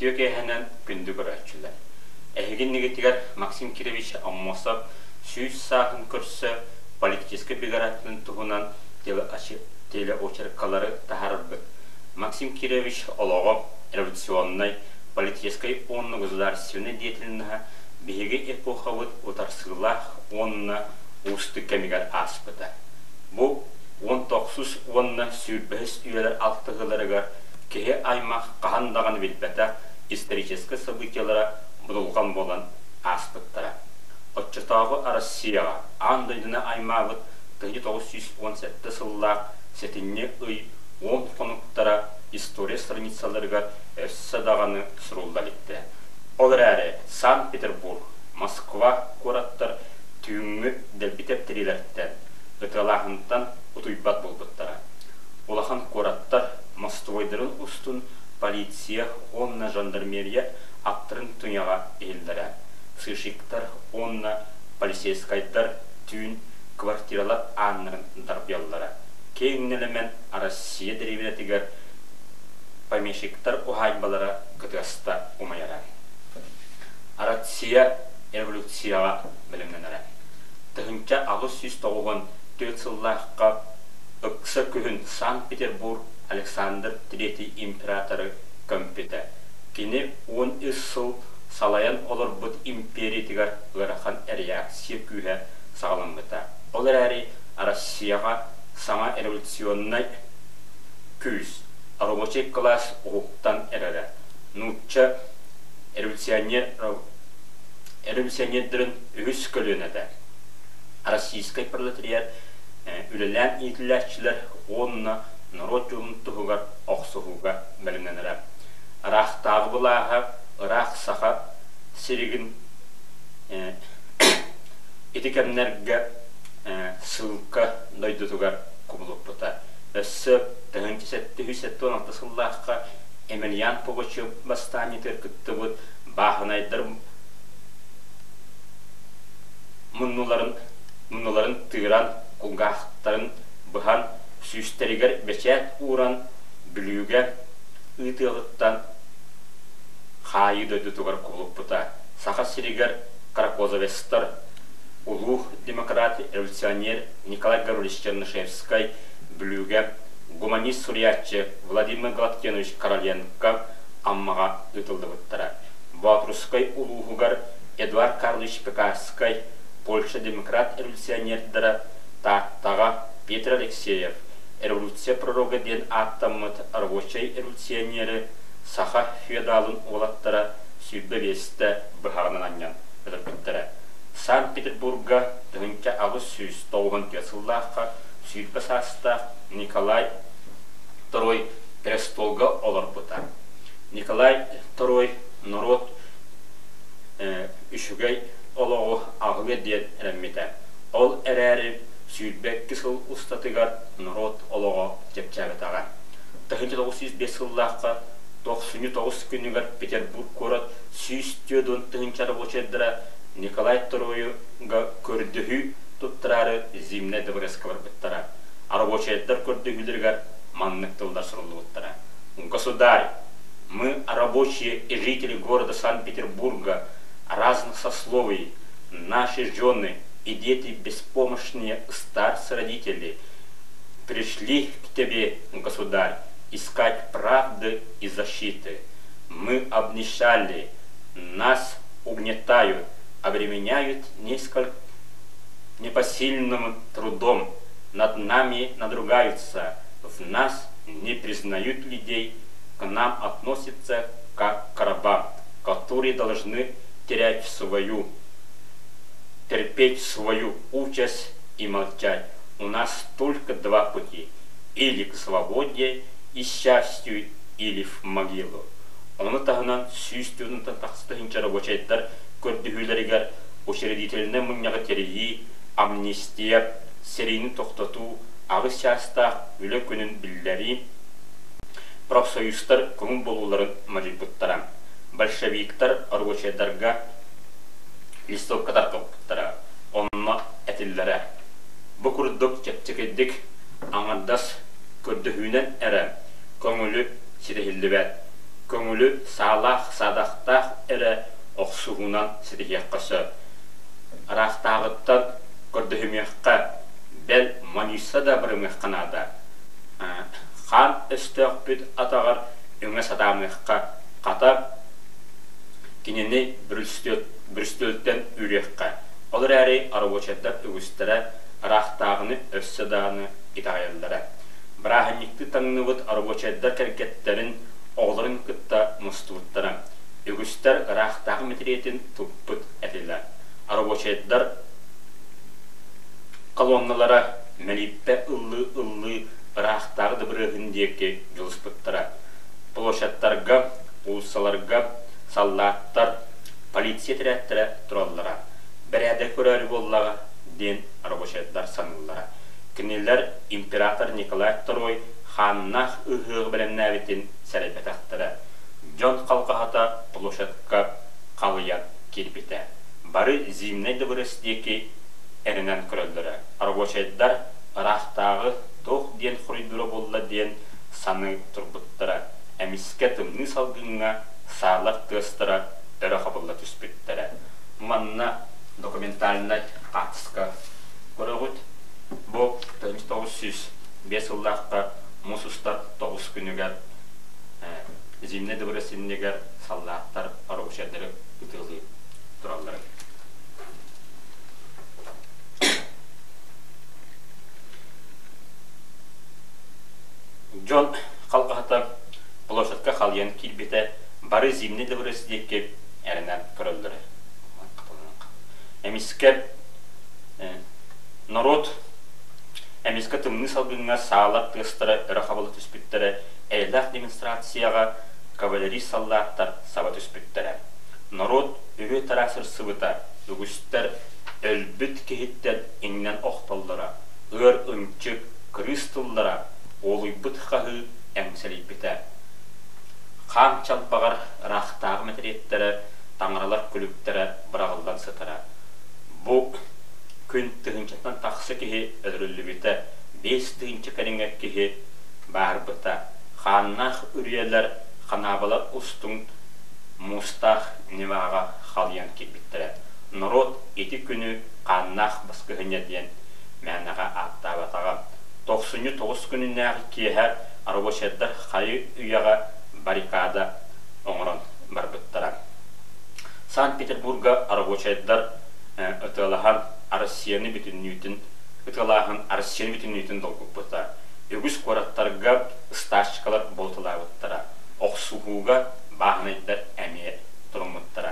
Ütüyor ki hemen gündü görüyorlar. Ehgin negatigar Maksim Kirevich Amosov süs sahın kursu политический бегаратның тугунан теле очеркалары тахарбыт. Максим Киревич олого революционной политической онны государственной деятельности беги эпохавыт утарсылах онна усты кемигар аспыта. Бу 19 онна сүрбәс үйлер алтыгыларыгар кеге аймақ қағандаған билбета исторический событиялара бұдылған болан аспыттара. Отчетағы Россияға андайдына аймағыт 1917 сыллақ сетінне ұй 10 қонуқтара история страницаларыға өссадағаны сұрулдалетті. Олар әрі Санкт-Петербург, Москва қораттар түйіңі дәлбітептерелерттен ұтылағынтан ұтуйбат болбыттара. Олахан қораттар Мостовойдырын ұстын полиция, онна жандармерия аттырын түняға елдері. Сышиктар, онна полицейскайдар түйін квартиралар аннырын дарбияллары. Кейіннелемен Россия деревенетігер помещиктар ухайбалара күтіғаста умайара. Россия революцияға білімненері. Тұхынча ағыз 194 сыллаққа ұқса күхін Санкт-Петербург Александр III императоры көмпеті. Кені 10 сыл салаян олар бұд империятығар ғырахан реакция күйе сағаланбыта. Олар әрі Россияға сама революционной күйіз, рабочий класс ұғықтан әрі. Нұтча революционердерін үгіз көлінеді. Российский пролетариат үлілән етіләшчілер онына народ жолын тұғығар оқсығуға біліненірі. Рақтағы бұлаға Irak saha sirigin etikemlerge sılka doydutugar kubulupputa. Össü 1916 sıllaqqa Emelian Pogochu bastani terküttü bud bağınaydır munnuların tıran kulgaqtарын bıhan süsteriger beçet uğran bülüge ıtığıttan Хайы дойдутугар кулуппута. Саха сиригер Каракозовестер, улух демократ, революционер Николай Гаврилович Чернышевский, блюге, гуманист сурьяче Владимир Гладкенович Короленко аммага ытылдыбыттара. Батрусской улухугар Эдуард Карлович Пекарский, Польша демократ революционердара тага Петр Алексеев, революция пророга ден аттаммыт рабочий революционеры Саха феодалын олаттара сүйбе бесті бұхағынан аньян өдіркіттірі. Санкт-Петербургға түгінке ағыз сүйіз тоғын кесыллаққа сүйбе састақ Николай II престолға олар бұта. Николай II народ үшігей олығы ағығы ден әрәмметі. Ол әрәрі сүйбе кесіл ұстатығар народ олығы жепчәбетаға. 1905 сыллаққа 99 күнігер Петербург көрат сүйістеудің тұғынчары бочеддіра Николай II-ға көрдіхі тұттырары зимне дыбырысқа барбыттара. Арабочеддер көрдіхілергер маннықтылдар сұрылы бұттара. Государь, мы, рабочие и жители города Санкт-Петербурга, разных сословий, наши жены и дети беспомощные старцы-родители, пришли к тебе, государь, искать правды и защиты. Мы обнищали, нас угнетают, обременяют несколько непосильным трудом, над нами надругаются, в нас не признают людей, к нам относятся как к рабам, которые должны терпеть свою участь и молчать. У нас только два пути, или к свободе и счастью, или в могилу. Оны тағынан сүйістеудің тақсытығынша рабочайттар көрдіхүйлерігер учредительні мұнняғы терейі, амнистия, серийні тоқтату, ағыз частақ үлі күнін білдері, профсоюзтар көңін болуларын мәжілбіттара. Большевиктар рабочайдарға листовкадар қылбіттара. Онына әтілдері. Бұл күрдік чәптікедік аңадас көрдіхүнен әрі көңілі сирехілді бәд. көңілі сағлақ садақтақ әрі оқсуғынан сетекек қысы. Рақтағыттан көрдігімеққа бәл маниса да бірімеқ қанада. Қан үсті өкпет атағар өңі садамеққа қатап кенені бүрістөлттен үйрекқа. Олар әрі арабочаттар үгістері рақтағыны өссідағыны итағайылдары. Бірағынекті таңнығыт арабочаттар кәркеттерін оғларын күтті мұстығыттары. Үгістер рақтағы метретін тұппыт әтілі. Арабочаттар колонналары мәліппе ұллы рақтағы дыбырығындеке жылыспыттары. Площадтарға, улсаларға, саллаттар, полиция тәрәттірі тұраллара. Бір әді көрәрі боллаға ден арабочаттар саныллара. Кінелер император Николай II ханнақ ұғығы білін нәветін сәрәбетақтыры. Жон қалқағата площадқа қалыян келбеті. Бары зимнай дыбырыстеке әрінен көрілдірі. Арабочаттар рақтағы тоқ ден құридыры болла ден саны тұрбыттыры. Әміске тымны салғыңға сағлық тыстыры өрі қабылла түспеттірі. Манна документальный қатысқа көрігіт. Бұл 1905 жылдаққа мұсыстар 9 күнігер зимне дыбырысыннегер саллақтар арабочаттары үтілі тұралдыры. Жон қалқағата площадқа қалиян келбеті бары зимне дыбырысыдеке әрінен көрілдірі. Әміске народ әміске тымны салғыңа сағалар тыстыры үрі қабылы түспеттірі әйлақ демонстрацияға кавалерий саллаттар саба түспеттірі. Народ үрі тарасыр сывыта, үгістер өлбіт кехеттер еңнен оқталдыра, өр үмчік крыстылдыра, олый бұт қағы әмсәлей біті. Қан чалпағар рақтағы мәтіреттері, таңыралар күліктері бірағылдан сытыра. Бұл күн тұғынчаттан тақсы кеге өдірілі біті, 5 тұғынчы кәріңе кеге бар бұта. Қаннақ үрелер, қанабалар ұстың мұстақ неваға қалиян келбеттірі. Народ еті күні қаннақ басқығыне ден мәніға аттабатаға. 99 күнінәғі кеғер арабочаттар қайы үйаға баррикада оңырын бар бұттыра. Санкт-Петербурга арабочаттар ұтылаған Россияны бүтіннейтін долгық бұта. Үгіз қораттарға сташчықалар болтыла бұттыра. Оқсуғуға бағынайдар әмие тұрмыттыра.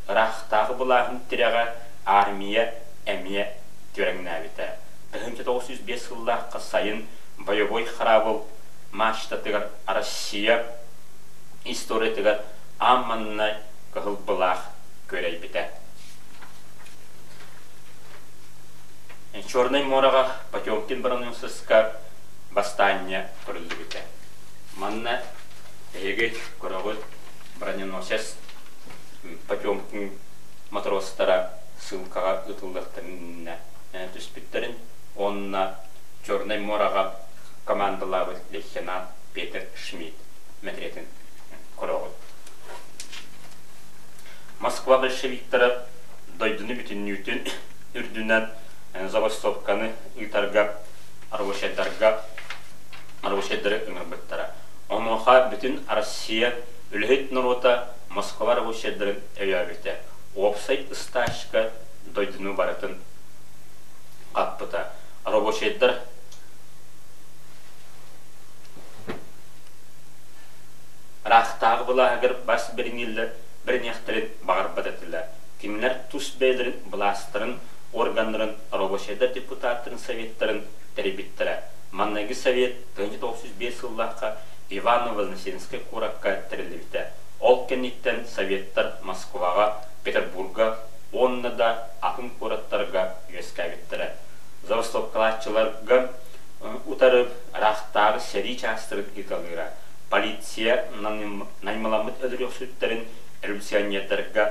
Рақтағы бұлағын тіряға армия әмие түрәңіне әбіті. 1905 жылдаққа сайын боевой харабыл маштатығар Россия историятығар амманнай қығыл бұлақ көрей біті. Черный мораға Потемкин броненосецка восстание көрілді біті. Манна әйгі көрігі броненосец Потемкин матростара ссылкаға ұтылдықтарына түспеттерін. Онна Черный мораға командалавы лейтенант Петер Шмидт мәтретін көрігі. Москва большевиктары дойдыны бүтіннейтін үрдінен Забастовканы ұйтарға арабочаттары үңір бұттара. Онуға бүтін Россия үлхет народа Москва арабочаттарын өйәбеті. Опсай ұсташқа дойдыны барытын қаппыта. Арабочаттар рақтағы бұлағығыр бас бірінектірін бағыр бадатылы. Кемлер тұс бәйлерін бұластырын органların арабочаттар депутаттарын советтарын тәребеттірі. Маннағы совет 1905 жылдаққа Иваново-Вознесенский қораққа тірілі біті. Ол кенеттен советтар Москваға, Петербурга, онны да атын қораттарға өске беттірі. Забастовкалатчыларға ұтарып, рақтағы сәрі частырып кеталыра. Полиция наймаламыт өдірек сүттерін революционердарға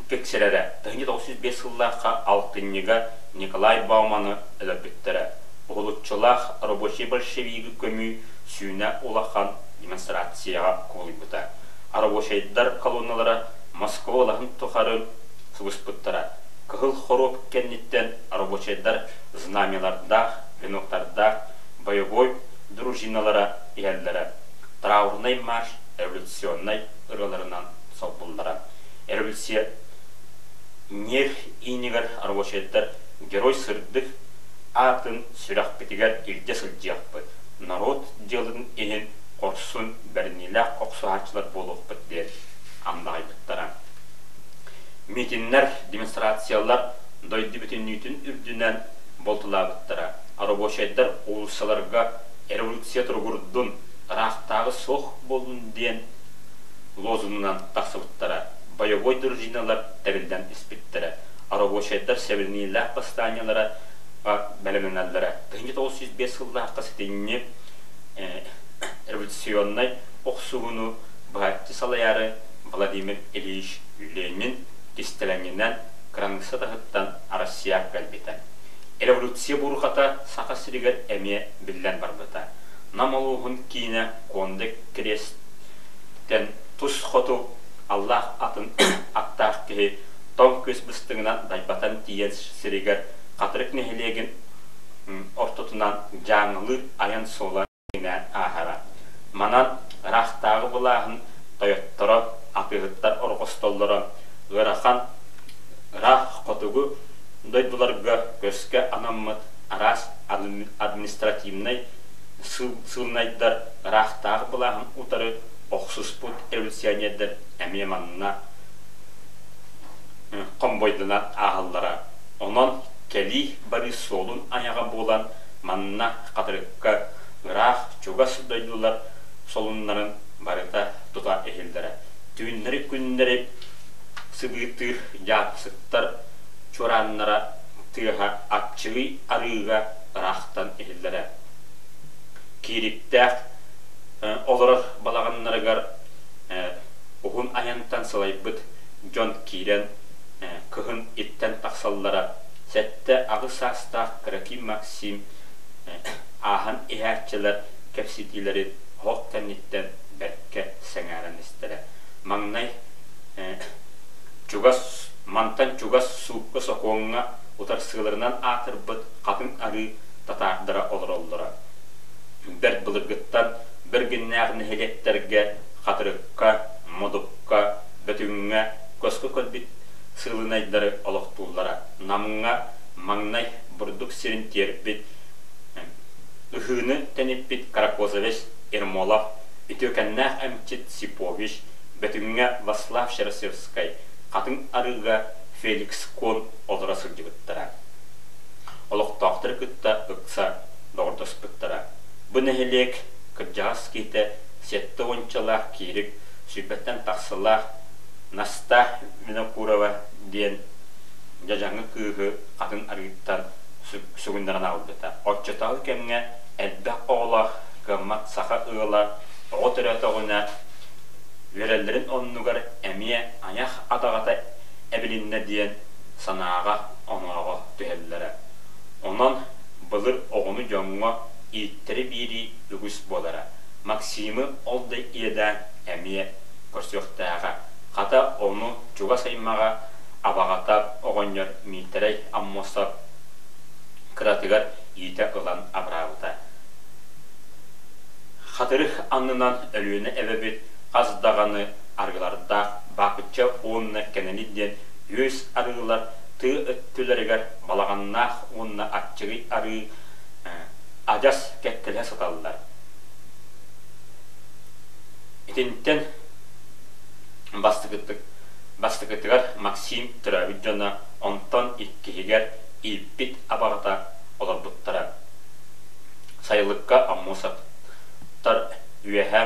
кексерері. 1905 жылдаққа алтыннеға Николай Бауманы өліпіттірі. Ұғылытчылақ рабочий большевигі көмі сүйіне олақан демонстрацияға қолыбыта. Арабошайдар колонналара Москвалағын тұқары сұғыспыттара. Кығыл хороп кенниттен арабошайдар знамелардақ, веноқтардақ, боевой дружиналара иәлдері. Траурный марш революционный ұрыларынан солбылдара. Революция нер инегер арабошайдар герой сырдық атын сүрақ бітігер илде сылдияқпы. Народ делын еңін қорсын бәрінелі қоқсуарчылар болып бітден андағай бұттара. Митиннер, демонстрациялар дойды бүтін үйтін үрдінен болтыла бұттара. Арабошайдар олысаларға революция тұрғырдың рақтағы соқ болын ден лозунынан тақсы бұттара. Боевой дружиналар тәрілден іспеттірі. Арабошайдар сәбірнейлі бастаниялара бәліменәлдері. 1905 жылда қасетеніне революционный оқсуғыну бұғатты салаяры Владимир Ильич Ленин кестеленінен қыраңғысы тағыттан Россия кәлбеті. Революция бұрғата сақа сірігер әме білден бар бұта. Намалуғын кейіне қонды кресттен тұс қоту Аллах атын аттақ кеге тоң көз бұстығынан дайбатан тиен сірігер қатырық нәхелеген ортотынан жаңылыр аян солар ахара. Манан рақтағы бұлағын тойоттыры, атығыттар орғыстолдыры, ғырақан рақ қотығы дойдыларға көске анаммыт арас административный сылнайдар рақтағы бұлағын ұтары оқсыз бұд революционердер әме манына қомбойдынан ағылдыра. Онан кәли бары солын аяға болан манына қатырыққа ғырақ чуғас дойдылар солынларын барыта тұта әйелдері. Түйінлері күнлері сыбытыр жапсықтар чораннара тыға атчығы арыға рақтан әйелдері. Керіктәқ олырық балағанларығар оғын аянтан сылай бұд жон кейрен күхін еттен тақсаллара сәтті ағы састақ Краким Максим ахан эхәрчелер кәпсетилері хоқ кәнеттен бәркке сәңәрін істері. Маңнай мантан чугас суққы соқуыңа ұтар сығыларынан атыр бұд қатын ары татардыра олыр олдыра. Бір бұлырғыттан бір гіннәғіні хелектерге қатырыққа, модыққа, бөтіңіңе көскі көлбіт сығылынайдары олықтулара. Намыңа маңнай бұрдық серін тербіт Үхіні тәнеппет Каракозович Ермолов, үтөкәннәқ әмчет Сипович, бөтіңіңе Васлав Шерсевскай, қатын арыға Феликс Кон олыра сылдығыттара. Олықтақтыр күтті ұқса доғырдыс бұттара. Бұны әлек күрджағыз кейті сетті ончалақ кейрік сүйбеттен тақсылақ Наста Винокурова ден жажаңы күйгі қатын арыттан сүгіндерін ауылдыта. Отчатағы кәмге әлбәқ оғылақ ғыммат сақа ұғыла оғыт өрәтіғына верелдерін оннығар әмие аяқ адағата әбілінне дейін санаға оңағы түхелдері. Онан бұлыр оғыны жоңға иеттері бейрі үгіс болары. Максимы олды едан әмие көрсіқтәға. Қата оны чуға саймаға абағатап оғынер мейтерей аммосап кыратыгар иете ылан абрауыта. Хатырых аннынан өлüğüne әбәбет қаздағаны арғылардақ бақытча онына кәнелидден өз арғылар ты өттілерігер балағаннақ онына атчығы ары ажас кәттілі саталылар. Етенттен бастықыттығар Максим Түрәбіт жона онтан иккегер иппит абағата олар бұттара. Сайылыққа аммосаттар үйәһә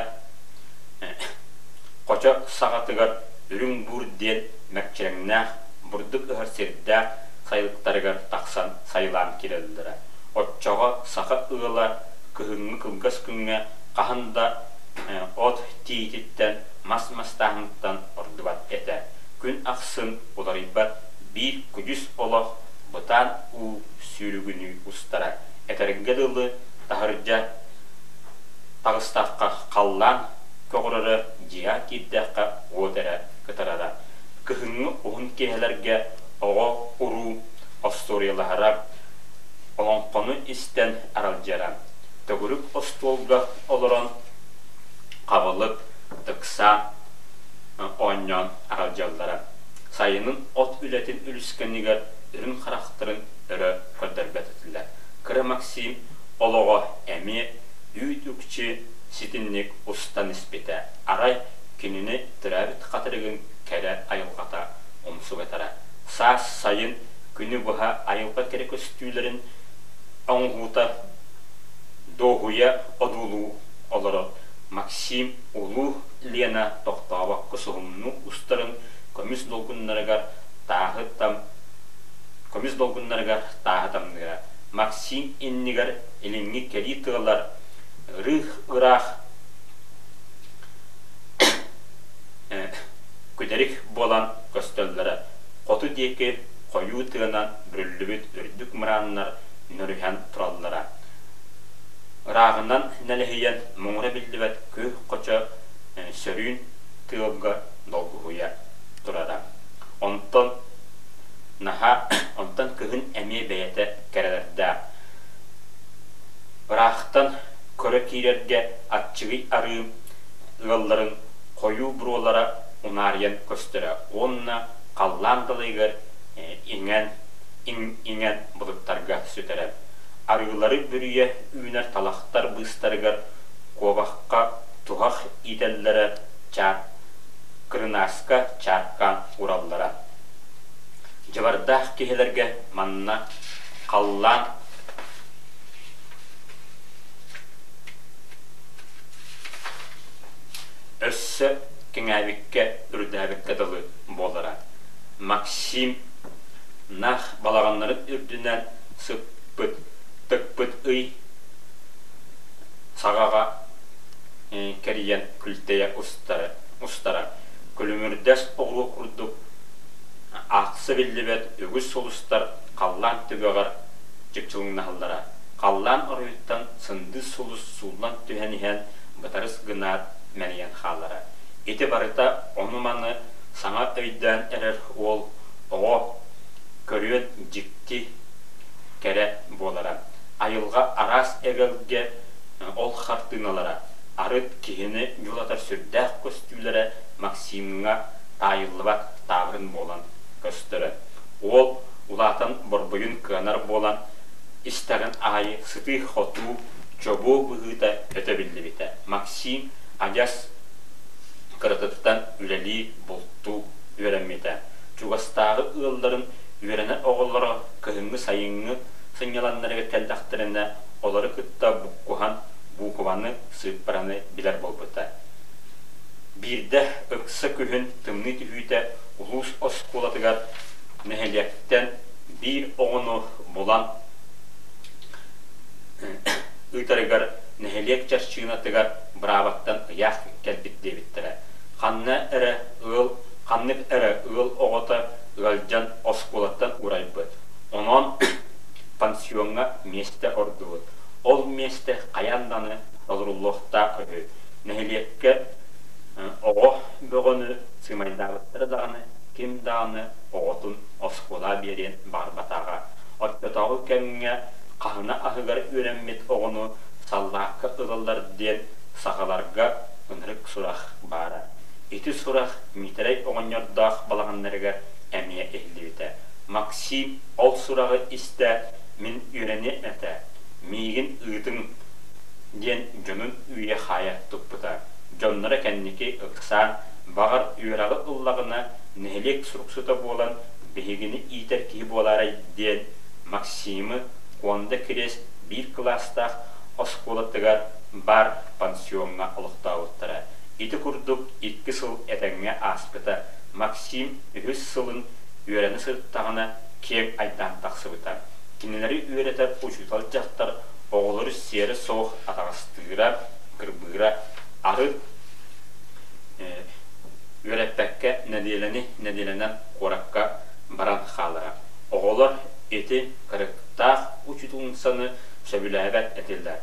қоча сағатығар үрің бұр ден мәкчеріңнәқ бұрдық ұғар сердәқ сайылықтарығар тақсан сайылан керелдірі. Отчаға сақа ұғыла күхіңі күнгас күнге қағында от тиететтен мас-мастағыңттан ордыват әті. Күн ақсын оларибат бір күдіс олақ бұтан у сүйрігіні ұстара. Әтәріңгеділі тағырджа тағыстаққа қаллан көғырыры жия кирдәққа одара кытарада. Кыһыңы уһун кеһелерге оҕо уруу осториялаһара олонқону истен аралжара. Төгүрүк остолга олорон қабылып тыкса оньон аралжаллара. Сайынын от үлетін үліскенігер үрін қарақтырын үрі көрдірбетітілер. Кыры Максим олоға әме үйт үкчі ситинник ұстан іспеті. Арай кеніне тірәбіт қатырығын кәрі айылғата омсу бетара. Саас сайын күні бұға айылға керек өстүйлерін оңғута доғуя одулу олары. Максим улу Лена тоқтаба кысығымны ұстарын көміс долгуннарыгар тағытамныға. Максим иннигар еліңі кәри тығылар рых ырах көдерік болан көстөллері. Қоту декі қою тығынан бүрілібіт үрдік мұраннар нүріхен тұраллара. Рағынан нәліхейен мұңыры білдібет көй қоча сөрін тығылға долгуя тұрара. Онтан кығын әме бәйеті кәрелерді. Рақтан көрі кейлерге атчығы арым ұғылларын қою бұролара ұнариян көстірі. Онына қалландылығыр ingen бұлыптарға сөтірі. Арғылары бүріе үйінер талақтар бұстарығыр коваққа туғақ иделлері кырынаска чаркан ураллара. Жабардақ кехелерге манна қаллан өссі кеңәбікке үрдәбікке дылы болыра. Максим нах балағанларын үрдінен sıppıt, tıkpıt ıy sağağa keriyen külteye ustara. Külümürdes oğlu kurduk. Aqsı billibet ögüz solustar qallan tügeğar çıkçılığına hallara. Qallan oruyuttan sındı solus sullan tühenihen batarız gınar meniyen hallara. Eti barıta onumanı sana öyden erer ol oğu körüyen cikti kere bolara. Ayılga aras egelge ol hartınalara. Arıt kihini yolatar sürdəq köstüylere Maksim'ga tayıllıbat tağırın bolan köstürü. Ol ulatan borbuyun kınar bolan istəğin ayı sıtı xotu çobu bıhıta ötebildi bite. Maksim ajas kırıtıttan üleli bultu öğrenmete. Çugastağı ığılların öğrenen oğulları kıhıngı sayıngı sınyalanları teldaklarında oları kıtta bukkuhan bu kovanı sığıpparanı biler bolbıta. Bir de ıksa kühün tımnı tühüte ulus oskulatıgar neheliyakten bir oğunu bulan ıtarıgar neheliyek çarşığınatıgar bravattan ıyak kelbit devittire. Kanlık ere ığıl oğuta ığılcan oskulattan uraybıt. Onun pansiyonga meste orduğut. Ol meste qayandanı olurulluqta öhü. Nehiliyekke oğu böğünü sığmayndağıttırı dağını, kim dağını oğutun oskula berin barbatağa. Otpetağı kemine qahına ahıgar öğrenmet oğunu sallaqı ığıllar den sağalarga ınırık suraq bara. Eti suraq mitrey oğunyordağ balağınlarıgar əmiye ehlivite. Maksim ol surağı iste min üreni ete. Migin ıydın den jonun üye xaya tupputa. Jonlara kendiki ıksan bağır üyrağı ıllağına nehelek suruksuta bolan behigini iter ki bolara den Maksim'i onda kires bir klastaq oskolatıgar bar pansiyonga ılıqta ottara. Iti kurduk 2 sıl etenge aspıta. Maksim 3 sılın üyreni sırttağına kem aydan taqsıbıta. Kinileri üyreter uçutal jaqtar oğulları seri soğuk atağıstıra, kırbıra, arı üretpekke nedelenen korakka baran xalara. Oğullar eti kırıktağ uçutulunsanı söbülәbət etillər.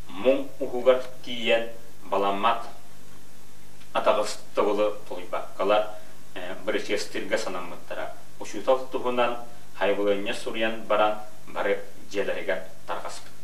Mun uğugar kiyen баламат атағыстығылы толыбаққалар бірішестірге санамыттара. Ұшутал тұғынан хайбылыне сурян баран бары желерге тарғаспыт.